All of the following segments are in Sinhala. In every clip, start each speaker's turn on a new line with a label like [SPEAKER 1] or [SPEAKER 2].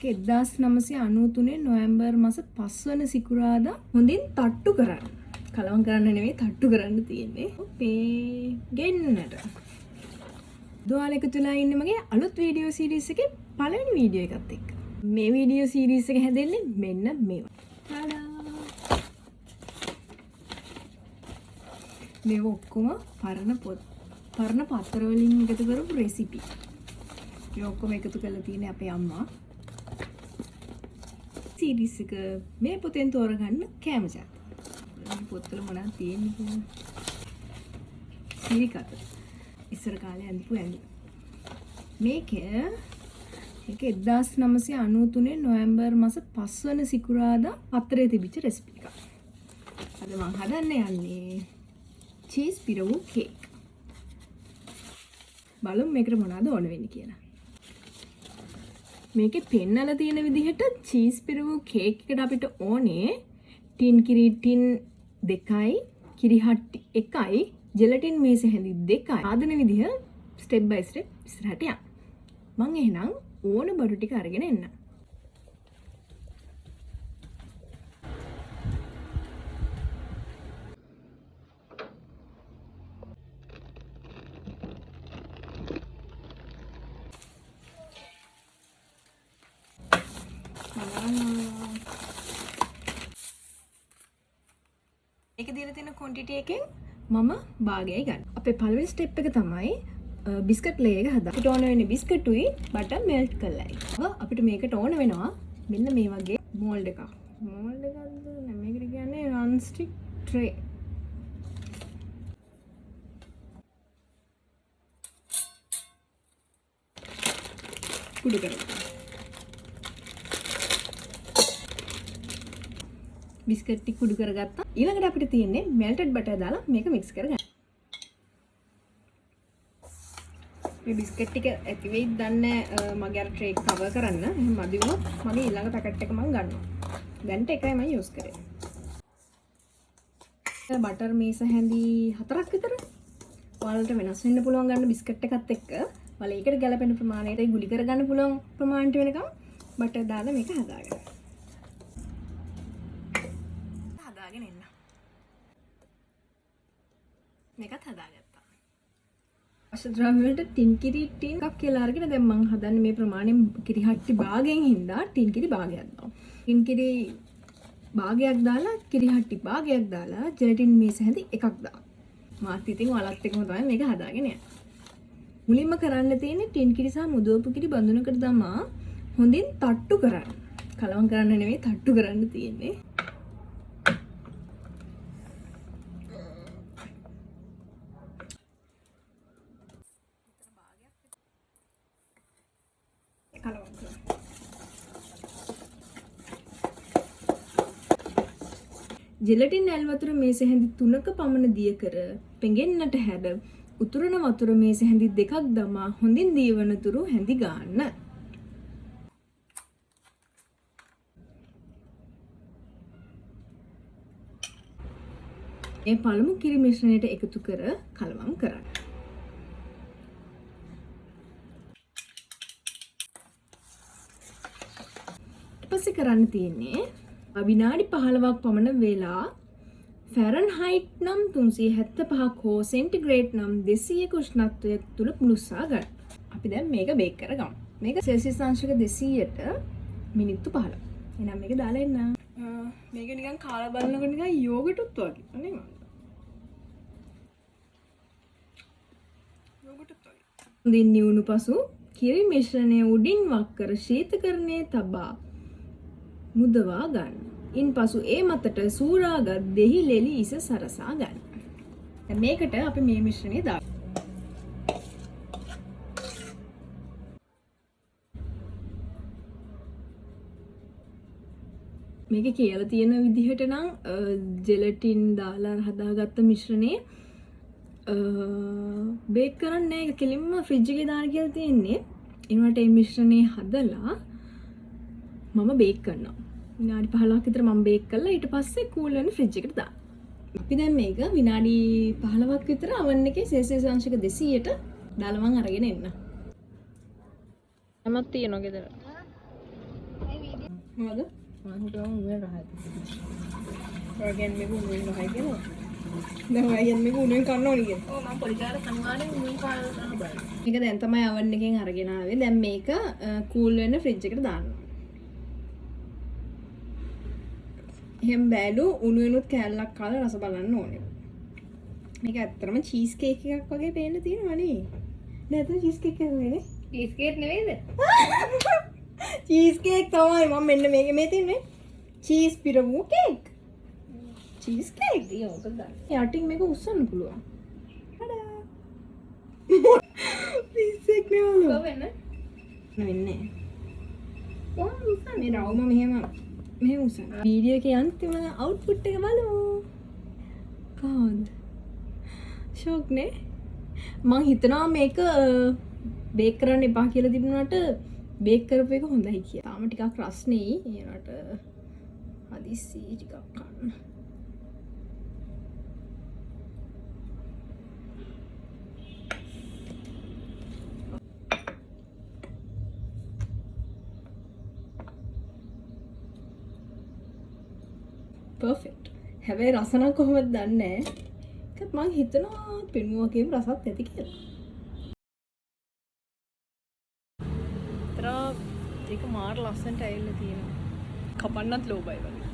[SPEAKER 1] 1993 නොවැම්බර් මාස 5 වන සිකුරාදා හොඳින් තට්ටු කරන්න. කලවම් කරන්න නෙවෙයි තට්ටු කරන්න තියෙන්නේ. මේ ගෙන්නට. දුවාල එකතු වෙලා ඉන්නේ මගේ අලුත් වීඩියෝ සීරීස් එකේ පළවෙනි වීඩියෝ එකත් එක්ක. මේ වීඩියෝ සීරීස් එක හැදෙන්නේ මෙන්න මේවා. තාඩා. මේ ඔක්කොම පරණ පත්‍ර වලින් එකතු කරපු රෙසිපි. මේ ඔක්කොම එකතු කරලා තියෙන්නේ අපේ අම්මා. සීරීස් එක මේ පොතෙන් තෝරගන්න කැම ජාත. මේ පොත්වල මොනවද තියෙන්නේ කියලා. සීරිකත. ඉස්සර කාලේ අඳපු ඇඳුම්. මේක 1993 නොවැම්බර් මාස 5 වන සිකුරාදා පත්‍රයේ තිබිච්ච රෙසිපි එකක්. අද මම හදන්න යන්නේ චීස් පිරවු කේක්. බලමු මේකට මොනවද ඕන වෙන්නේ කියලා. මේකේ පෙන්නලා තියෙන විදිහට චීස් පිරවු කේක් එකට අපිට ඕනේ ටින් කිරි ටින් 2යි, කිරි හට්ටි 1යි, ජෙලටින් මේස හැඳි 2යි. ආදන විදිහ ස්ටෙප් බයි ස්ටෙප් ඉස්සරහට යන්න. මම එහෙනම් ඕන බඩු ටික අරගෙන එන්න. ඒක දීලා තියෙන ක්වොන්ටිටි එකෙන් මම භාගයයි ගන්න. අපේ පළවෙනි ස්ටෙප් එක තමයි බිස්කට් ලේ එක හදන්න. අපිට ඕන වෙන්නේ බිස්කටුයි බටර් මෙල්ට් කරලායි. අපිට මේකට ඕන වෙනවා මෙන්න මේ වගේ මෝල්ඩ් එකක්. මෝල්ඩ් එකක්ද මේකට කියන්නේ non stick tray. කුඩු කරගන්න. බිස්කට් ටික කුඩු කරගත්තා. ඊළඟට අපිට තියෙන්නේ මෙල්ටඩ් බටර් දාලා මේක මික්ස් කරගන්න. මේ බිස්කට් ටික ඇති වෙයිද දන්නේ මගේ අර ට්‍රේ එක කවර් කරන්න. එහෙනම් මදි වුණොත් මගේ ඊළඟ පැකට් එක මම ගන්නවා. දැන්ට එකයි මම යූස් කරේ. බටර් මේස හැඳි 4ක් විතර. ඔයාලට වෙනස් වෙන්න පුළුවන් ගන්න බිස්කට් එකත් එක්ක. ඔයාලා ඒකට ගැලපෙන ප්‍රමාණයට ගුලි කරගන්න පුළුවන් ප්‍රමාණයට වෙනකම් බටර් දාලා මේක හදාගන්න. මේකත් හදාගත්තා. අවශ්‍ය ද්‍රව්‍ය වලට ටින් කිරි ටින් එකක් කියලා අරගෙන දැන් මම හදන්නේ මේ ප්‍රමාණයෙන් කිරි හට්ටි භාගයෙන් හින්දා ටින් කිරි භාගයක් දානවා. ටින් කිරි භාගයක් දාලා කිරි හට්ටි භාගයක් දාලා ජෙලටින් මේස හැඳි එකක් දානවා. මාත් ඉතින් ඔයාලත් එක්කම තමයි මේක හදාගෙන යන්නේ. මුලින්ම කරන්න තියෙන්නේ ටින් කිරි සහ මුදවපු කිරි බඳුනකට දාමා හොඳින් තට්ටු කරන්න. කලවම් කරන්න නෙවෙයි තට්ටු කරන්න තියෙන්නේ. ජෙලටින් ඇල් වතුර මේස හැඳි 3ක පමණ දිය කර පෙඟෙන්නට හැර උතුරන වතුර මේස හැඳි 2ක් දමා හොඳින් දීවන තුරු හැඳි ගන්න. මේ පළමු කිරි මිශ්‍රණයට එකතු කර කලවම් කරන්න. ඊපස්සේ කරන්න තියෙන්නේ විනාඩි 15ක් පමණ වෙලා ෆැරන්හයිට් නම් 375ක් හෝ සෙන්ටිග්‍රේඩ් නම් 200ක උෂ්ණත්වය තුල පුලුස්සා ගන්න. අපි දැන් මේක බේක් කරගමු. මේක සෙල්සියස් අංශක 200ට මිනිත්තු 15. එහෙනම් මේක දාලා එන්න. මේක නිකන් කාලා බලනකොට නිකන් යෝගටුත් වගේ. අනේ මම. යෝගටුත් වගේ. දින් නිවුණු පසු කිරි මිශ්‍රණය උඩින් වක් කර ශීතකරණයේ තබා මුදවා ගන්න. ඉන්පසු ඒ මතට සූරාගත් දෙහි ලෙලි ඉස සරසා ගන්න. දැන් මේකට අපි මේ මිශ්‍රණය දාමු. මේකේ කියලා තියෙන විදිහට නම් ජෙලටින් දාලා හදාගත්ත මිශ්‍රණේ බේක් කරන්නේ නැහැ. ඒක කෙලින්ම ෆ්‍රිජ් එකේ දාන්න කියලා තියෙන්නේ. ඊළඟට මේ මිශ්‍රණේ හදලා මම බේක් කරනවා. විනාඩි 15ක් විතර මම බේක් කළා. ඊට පස්සේ කූල් වෙන ෆ්‍රිජ් එකට දාන්න. අපි දැන් මේක විනාඩි 15ක් විතර oven එකේ සෙල්සියස් අංශක 200ට දාලා මම අරගෙන එන්න. නමක් තියනවා ගෙදර. මොකද?
[SPEAKER 2] මම හිතුවා උණුවේ රහයි.
[SPEAKER 1] ඔය කියන්නේ මේක උණුවෙන් රහයි කියලා. දැන් ඔය කියන්නේ මේක උණුවෙන් කන්න ඕනි කියලා.
[SPEAKER 2] ඔව් මම පොඩි කාලේ අනිවාර්යෙන් උණුවෙන් කාලා තමයි බලන්නේ.
[SPEAKER 1] මේක දැන් තමයි oven එකෙන් අරගෙන ආවේ. දැන් මේක කූල් වෙන්න ෆ්‍රිජ් එකට දානවා. එහෙම බෑලු උණුවෙනුත් කෑල්ලක් කාලා රස බලන්න ඕනේ. මේක ඇත්තටම චීස් කේක් එකක් වගේ පේන්න තියෙනවා නේ. නැත්නම් චීස් කේක් එකක් නෙවෙයි.
[SPEAKER 2] චීස් කේක් නෙවෙයිද?
[SPEAKER 1] චීස් කේක් තමයි මම මෙන්න මේකේ මේ තියන්නේ. චීස් පිරවූ කේක්. Cheese cake.
[SPEAKER 2] ඉතින් ඕක ගන්න.
[SPEAKER 1] යටින් මේක උස්සන්න පුළුවන්. හඩා. පිස්සෙක් නෙවලු.
[SPEAKER 2] කොහොම වෙන්නේ?
[SPEAKER 1] වෙන්නේ.
[SPEAKER 2] කොහොමද උස්සන්නේ?
[SPEAKER 1] මේ රවුම මෙහෙම උස්සන්න. වීඩියෝ එකේ අන්තිම අවුට්පුට් එක බලමු. කොහොමද? ෂොක් නේ? මං හිතනවා මේක බේක් කරන්න එපා කියලා තිබුණාට බේක් කරපු එක හොඳයි කියලා. තාම ටිකක් රස්නේ. ඒනට හදිස්සි ටිකක් කන්න. පර්ෆෙක්ට්. හැබැයි රස නම් කොහොමද දන්නේ නැහැ. ඒකත් මං හිතනවා පෙනුම වගේම රසත් ඇති කියලා. ඒක මාර ලස්සනට ඇවිල්ලා තියෙනවා. කපන්නත් ලෝබයි වගේ.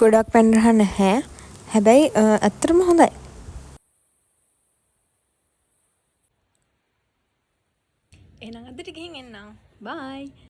[SPEAKER 3] ගොඩක් පැන් රහ නැහැ. හැබැයි ඇත්තටම හොඳයි.
[SPEAKER 1] එහෙනම් අදට ගිහින් එන්නම්. බයි.